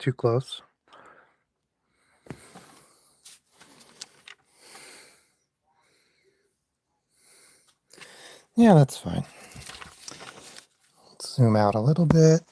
too close. Yeah, that's fine. Let's zoom out a little bit.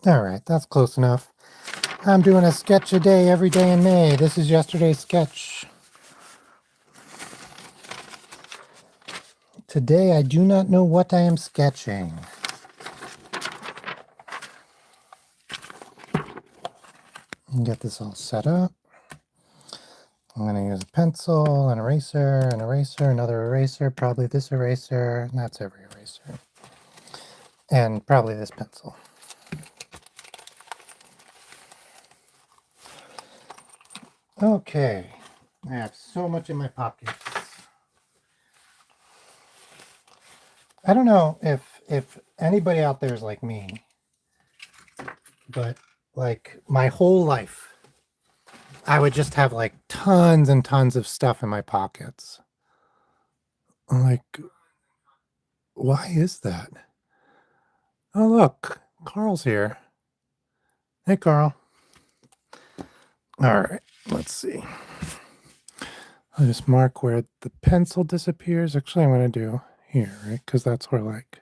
All right, that's close enough. I'm doing a sketch a day every day in May. This is yesterday's sketch. Today, I do not know what I am sketching. Get this all set up. I'm going to use a pencil, an eraser, another eraser, probably this eraser, and that's every eraser. And probably this pencil. Okay, I have so much in my pockets. I don't know if anybody out there is like me, but like my whole life, I would just have like tons and tons of stuff in my pockets. I'm like, why is that? Oh, look, Carl's here. Hey, Carl. All right, let's see. I'll just mark where the pencil disappears. Actually, I'm going to do here, right? Because that's where like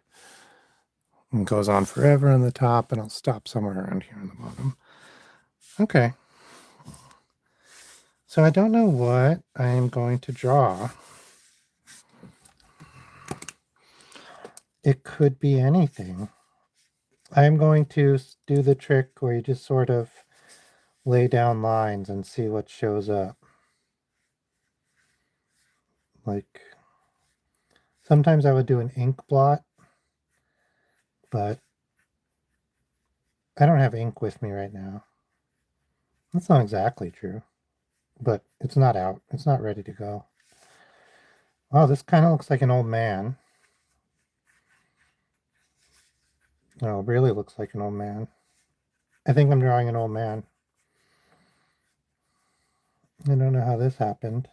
it goes on forever on the top, and I'll stop somewhere around here on the bottom. Okay. So I don't know what I am going to draw. It could be anything. I'm going to do the trick where you just sort of lay down lines and see what shows up. Like, sometimes I would do an ink blot, but I don't have ink with me right now. That's not exactly true, but it's not out. It's not ready to go. Oh, this kind of looks like an old man. Oh, it really looks like an old man. I think I'm drawing an old man. I don't know how this happened.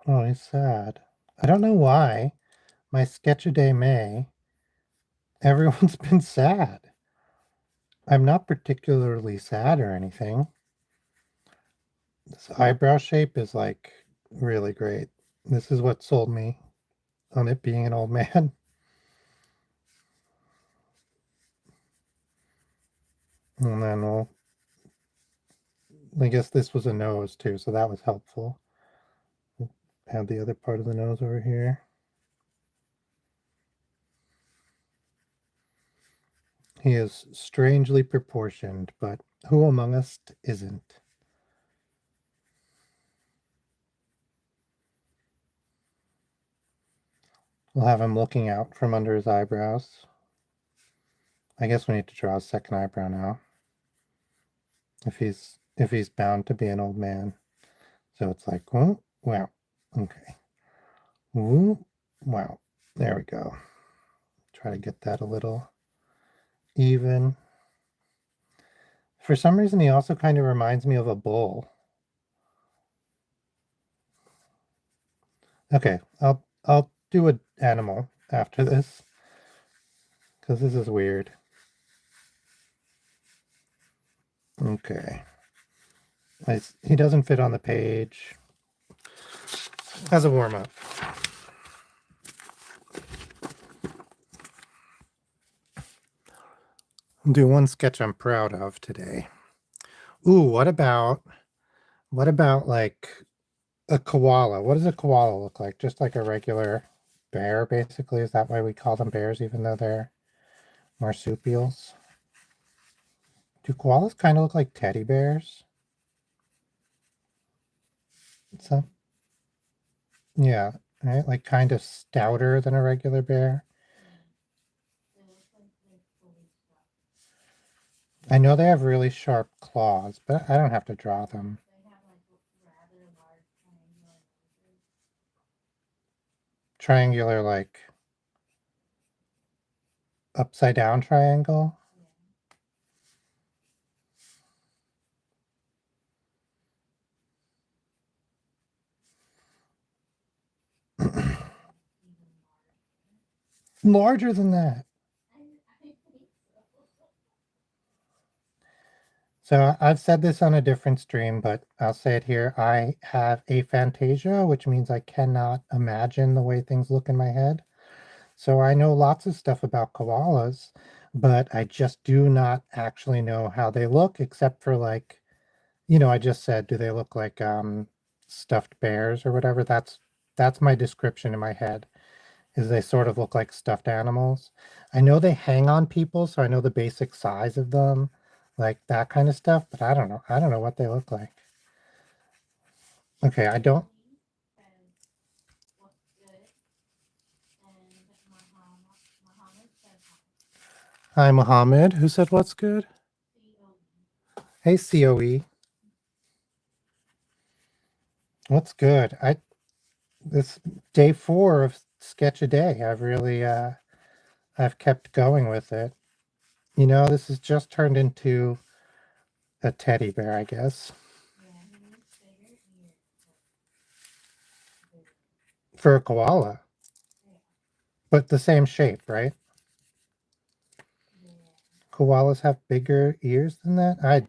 Oh, he's sad. I don't know why. My sketch a day May, everyone's been sad. I'm not particularly sad or anything. This eyebrow shape is like really great. This is what sold me on it being an old man. And then I guess this was a nose too, so that was helpful. Have the other part of the nose over here. He is strangely proportioned, but who among us isn't? We'll have him looking out from under his eyebrows. I guess we need to draw a second eyebrow now. If he's bound to be an old man. So it's like, oh, wow. Okay. Ooh, wow. There we go. Try to get that a little even. For some reason, he also kind of reminds me of a bull. Okay, I'll do an animal after this because this is weird. Okay. He doesn't fit on the page. As a warm-up. I'll do one sketch I'm proud of today. Ooh, what about like a koala? What does a koala look like? Just like a regular bear, basically? Is that why we call them bears, even though they're marsupials? Do koalas kind of look like teddy bears? So, yeah, right? Like kind of stouter than a regular bear. I know they have really sharp claws, but I don't have to draw them. Triangular, like upside down triangle. Larger than that. So I've said this on a different stream, but I'll say it here. I have aphantasia, which means I cannot imagine the way things look in my head. So I know lots of stuff about koalas, but I just do not actually know how they look, except for like, I just said, do they look like stuffed bears or whatever? That's my description in my head, is they sort of look like stuffed animals. I know they hang on people, so I know the basic size of them, like that kind of stuff, but I don't know. I don't know what they look like. Okay, I don't. Hi, Mohammed. Who said what's good? Hey, COE. What's good? This day 4 of sketch a day. I've kept going with it. This has just turned into a teddy bear, I guess. For a koala. But the same shape, right? Koalas have bigger ears than that?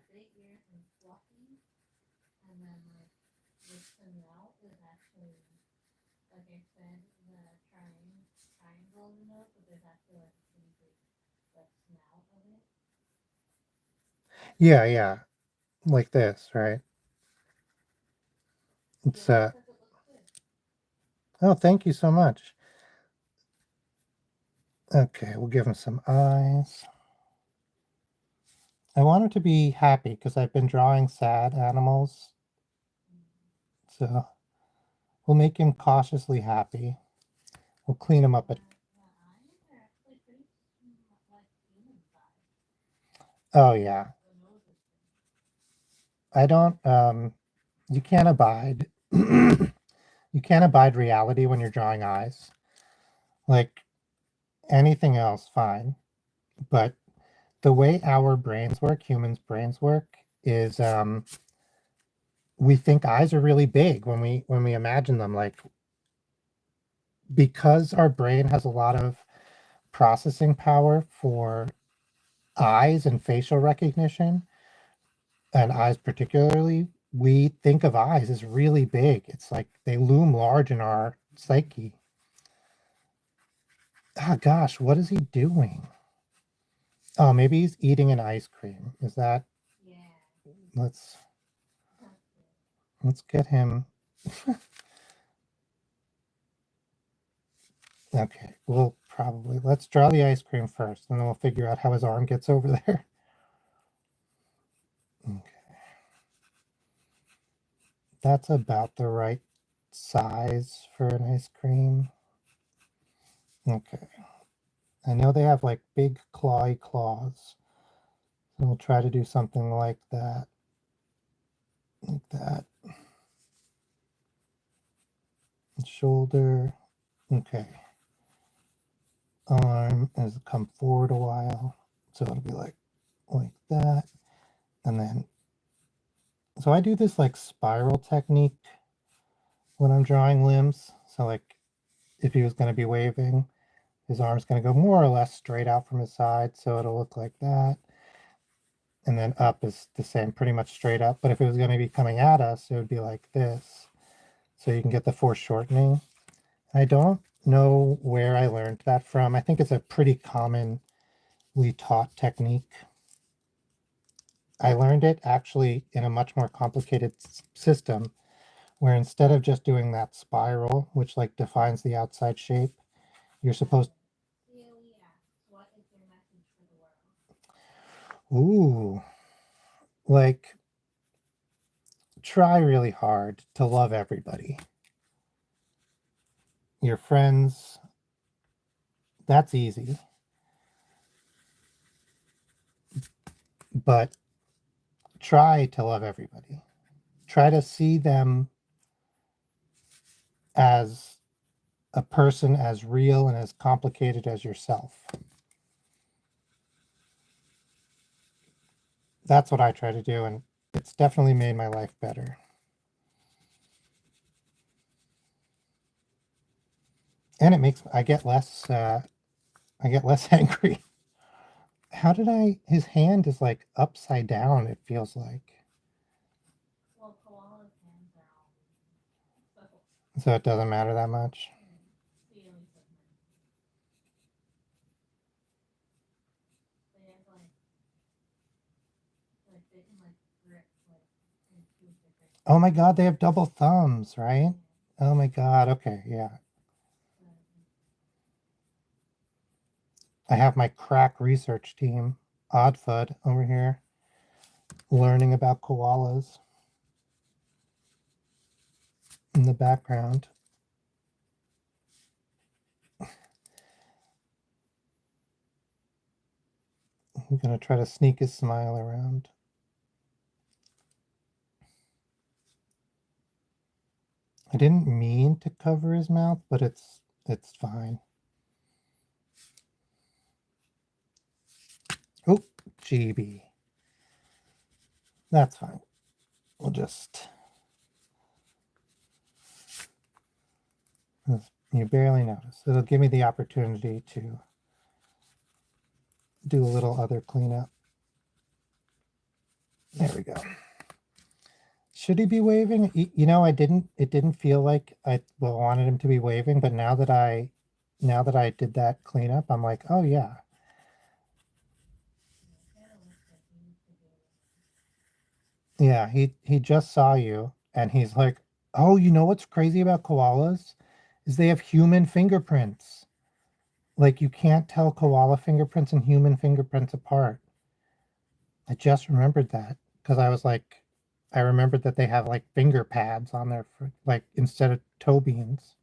Yeah, yeah. Like this, right? It's oh, thank you so much. Okay, we'll give him some eyes. I want him to be happy because I've been drawing sad animals. So we'll make him cautiously happy. We'll clean him up at. Oh yeah. I don't you can't abide you can't abide reality when you're drawing eyes. Like anything else, fine. But the way our brains work, humans' brains work, is we think eyes are really big when we imagine them. Like because our brain has a lot of processing power for eyes and facial recognition, and eyes particularly, we think of eyes as really big. It's like they loom large in our psyche. Ah, gosh, what is he doing? Oh, maybe he's eating an ice cream. Is that? Let's let's get him. Okay, we'll probably let's draw the ice cream first, and then we'll figure out how his arm gets over there. Okay, that's about the right size for an ice cream. Okay, I know they have like big clawy claws, so we'll try to do something like that. Like that. Shoulder. Okay. Arm has come forward a while, so it'll be like that. And then, so I do this like spiral technique when I'm drawing limbs. So like if he was going to be waving, his arm's going to go more or less straight out from his side, so it'll look like that. And then up is the same, pretty much straight up. But if it was going to be coming at us, it would be like this. So you can get the foreshortening. I don't know where I learned that from. I think it's a pretty commonly taught technique. I learned it actually in a much more complicated system where instead of just doing that spiral, which like defines the outside shape, you're supposed. Ooh, like try really hard to love everybody. Your friends, that's easy. But try to love everybody. Try to see them as a person as real and as complicated as yourself. That's what I try to do, and it's definitely made my life better. And it makes I get less angry. How did I? His hand is like upside down. It feels like. Well, koala's hands are all So it doesn't matter that much. see at least with men. They have like they can like grip like in two different Oh my God, they have double thumbs, right? yeah. Oh my God. Okay, yeah. So, I have my crack research team, Oddfud, over here, learning about koalas in the background. I'm gonna try to sneak his smile around. I didn't mean to cover his mouth, but it's fine. Oh, GB. That's fine. We'll just. You barely notice. It'll give me the opportunity to do a little other cleanup. There we go. Should he be waving? You know, I didn't. It didn't feel like I wanted him to be waving, but now that I did that cleanup, I'm like, oh yeah, yeah, kind of looks like he needs to be. yeah. He just saw you, and he's like, oh, you know what's crazy about koalas is they have human fingerprints. Like you can't tell koala fingerprints and human fingerprints apart. I just remembered that because I was like, I remembered that they have like finger pads on their like instead of toe beans.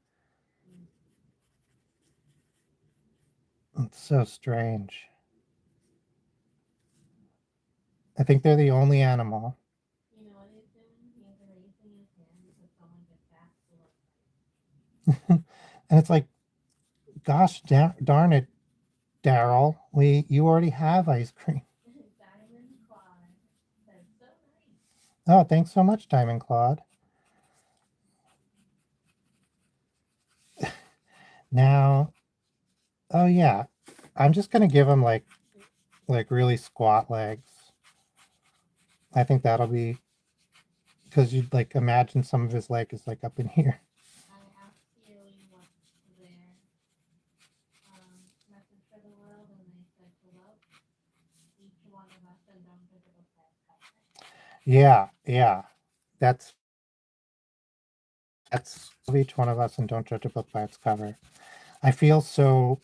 Mm. It's so strange. I think they're the only animal. You know what he's doing? He's raising his hand because someone gets back to look And it's like, gosh, darn it, Daryl, you already have ice cream. right. Diamond Claw said so nice. Oh, thanks so much, Diamond Claude. Now, oh yeah, I'm just gonna give him like really squat legs. I think that'll be because you'd like imagine some of his leg is like up in here. I asked Celie what's their message for the world, and they said to love each one of us and don't judge a book by its cover. Yeah, yeah. That's love each one of us and don't judge a book by its cover. I feel so.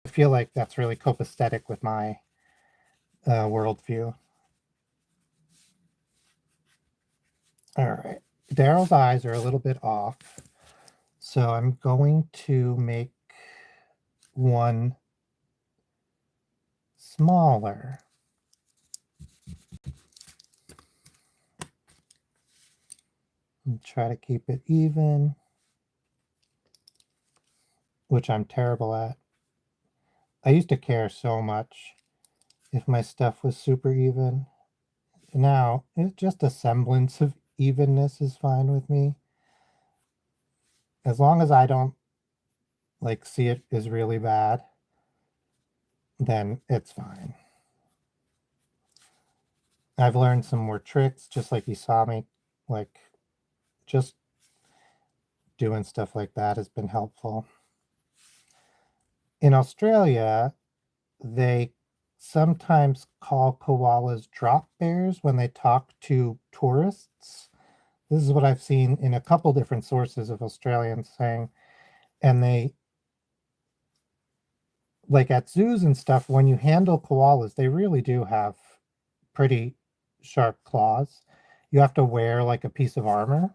I feel like that's really copacetic with my worldview. All right. Daryl's eyes are a little bit off. So I'm going to make one smaller. And try to keep it even, which I'm terrible at. I used to care so much if my stuff was super even. Now, it's just a semblance of evenness is fine with me. As long as I don't like see it as really bad, then it's fine. I've learned some more tricks, just like you saw me, like just doing stuff like that has been helpful. In Australia, they sometimes call koalas drop bears when they talk to tourists. This is what I've seen in a couple different sources of Australians saying, and they like at zoos and stuff, when you handle koalas, they really do have pretty sharp claws. You have to wear like a piece of armor.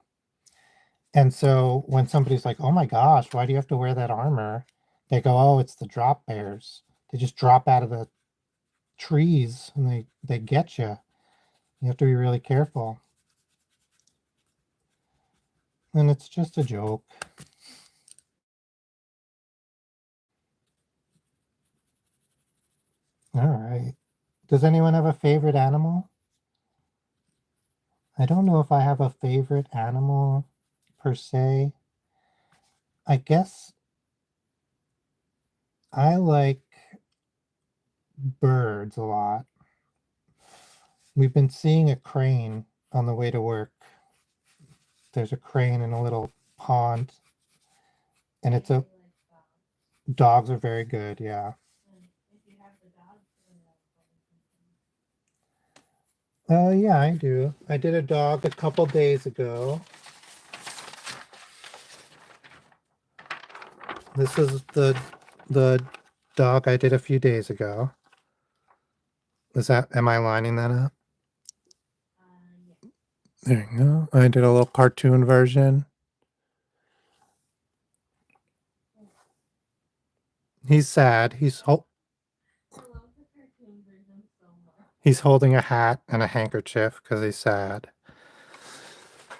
And so when somebody's like, oh my gosh, why do you have to wear that armor? They go, oh, it's the drop bears. They just drop out of the trees and they get you. You have to be really careful. And it's just a joke. All right. Does anyone have a favorite animal? I don't know if I have a favorite animal per se. I guess I like birds a lot. We've been seeing a crane on the way to work. There's a crane in a little pond, and it's a Like dogs. dogs are very good, yeah. And if you have the dogs, then that's Yeah, I do. I did a dog a couple days ago. This is the dog I did a few days ago. Am I lining that up? yeah. There you go. I did a little cartoon version. He's sad. I love the cartoon version so much. He's holding a hat and a handkerchief because he's sad.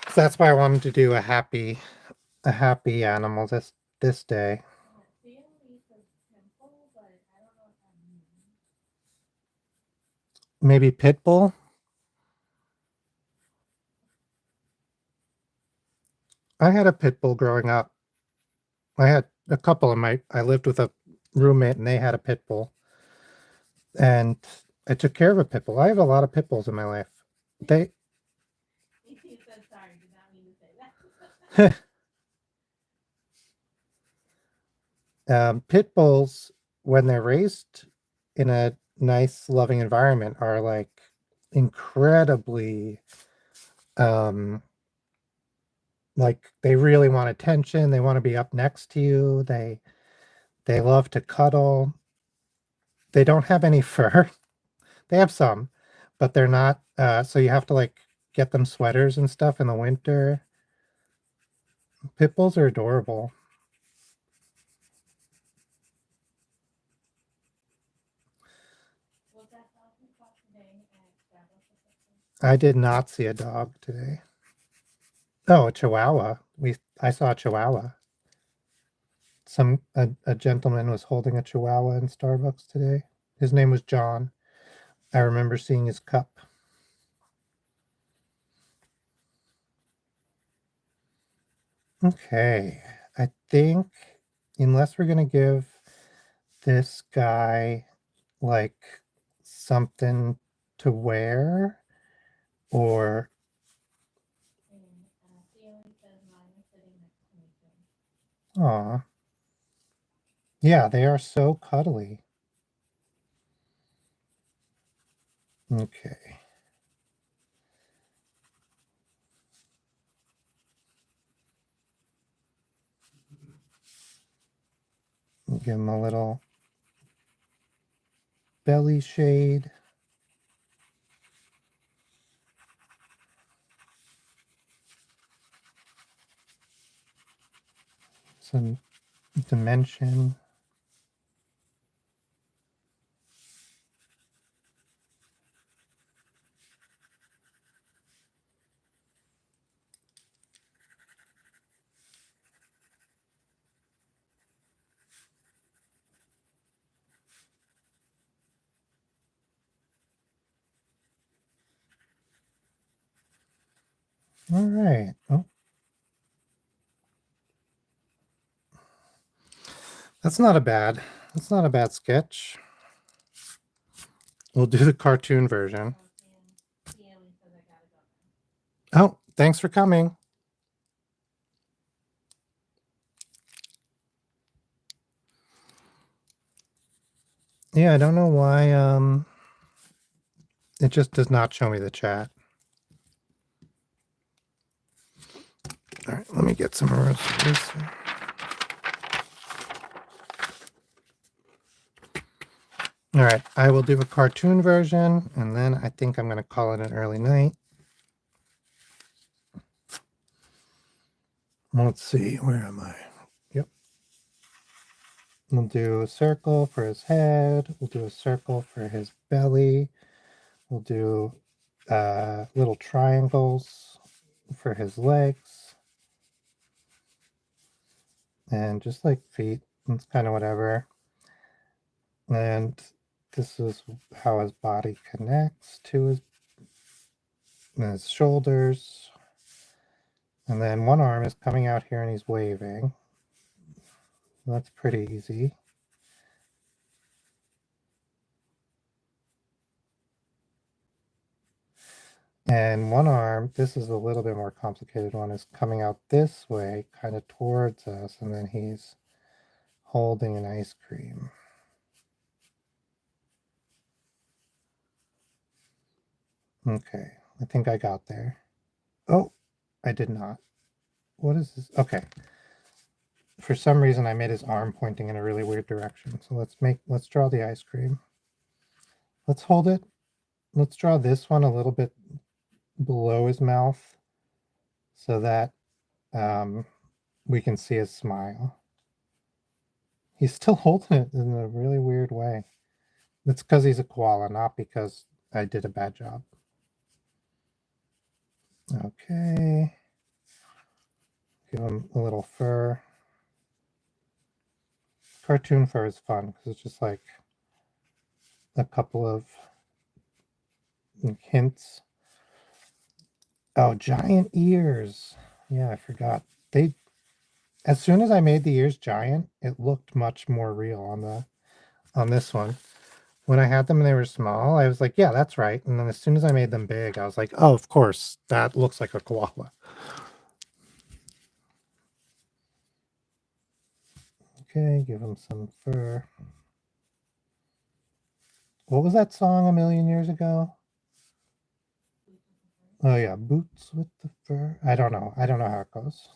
So that's why I wanted to do a happy animal this day. Family says temple, but I don't know what that means. Maybe pit bull. I had a pit bull growing up. I had a couple I lived with a roommate and they had a pit bull. And I took care of a pit bull. I have a lot of pit bulls in my life. They He said sorry, did not mean to say that. pit bulls, when they're raised in a nice, loving environment, are like incredibly like they really want attention. They want to be up next to you. They love to cuddle. They don't have any fur. They have some, but they're not so you have to like get them sweaters and stuff in the winter. Pit bulls are adorable. Was that dog we caught today at Starbucks? I did not see a dog today. Oh, a chihuahua. I saw a chihuahua. A gentleman was holding a chihuahua in Starbucks today. His name was John. I remember seeing his cup. Okay. I think unless we're gonna give this guy like something to wear or And Fiona says mine is sitting next to me too. aw. Yeah, they are so cuddly. Okay. Give him a little belly shade. Some dimension. All right. Oh, that's not a bad. That's not a bad sketch. We'll do the cartoon version. Fiona says I gotta go now. Oh, thanks for coming. Yeah, I don't know why it just does not show me the chat. All right, let me get some erasers. All right, I will do a cartoon version, and then I think I'm going to call it an early night. Let's see, where am I? Yep. We'll do a circle for his head. We'll do a circle for his belly. We'll do little triangles for his legs. And just like feet, it's kind of whatever. And this is how his body connects to his shoulders. And then one arm is coming out here and he's waving. That's pretty easy. And one arm, this is a little bit more complicated one, is coming out this way, kind of towards us, and then he's holding an ice cream. Okay, I think I got there. Oh, I did not. What is this? Okay. For some reason, I made his arm pointing in a really weird direction. So let's draw the ice cream. Let's hold it. Let's draw this one a little bit below his mouth so that we can see his smile. He's still holding it in a really weird way. It's because he's a koala, not because I did a bad job. Okay. Give him a little fur. Cartoon fur is fun because it's just like a couple of hints. Oh, giant ears. Yeah, I forgot. As soon as I made the ears giant, it looked much more real on this one. When I had them and they were small, I was like, yeah, that's right. And then as soon as I made them big, I was like, oh, of course, that looks like a koala. Okay, give him some fur. What was that song a million years ago? Oh yeah, boots with the fur. I don't know. I don't know how it goes.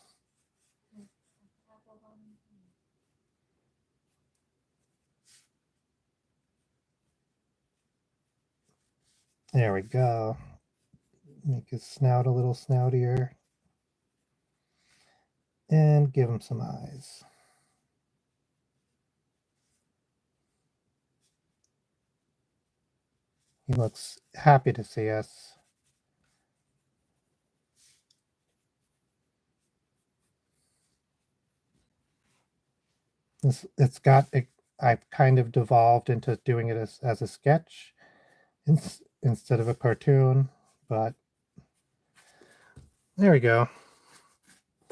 There we go. Make his snout a little snoutier. And give him some eyes. He looks happy to see us. I've kind of devolved into doing it as a sketch instead of a cartoon, but there we go.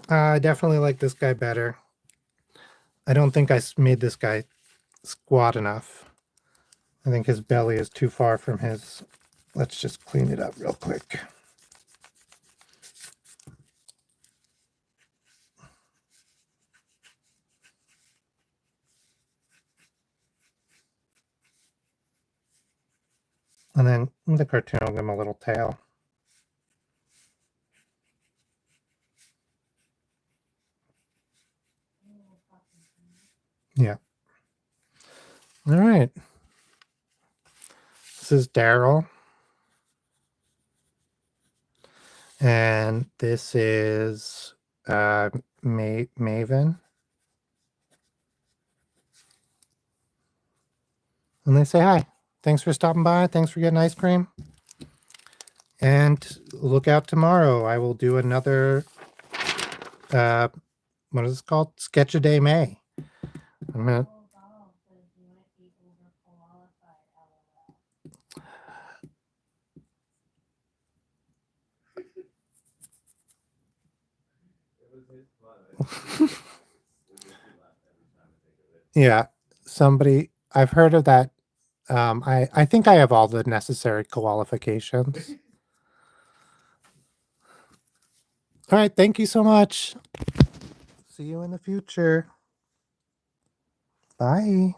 I definitely like this guy better. I don't think I made this guy squat enough. I think his belly is too far from his. Let's just clean it up real quick. And then the cartoon will give him a little tail. Yeah. All right. This is Daryl. And this is Maven. And they say hi. Thanks for stopping by. Thanks for getting ice cream. And look out tomorrow. I will do another, what is it called? Sketch a Day May. I'm gonna, yeah, I've heard of that. I think I have all the necessary qualifications. All right. Thank you so much. See you in the future. Bye.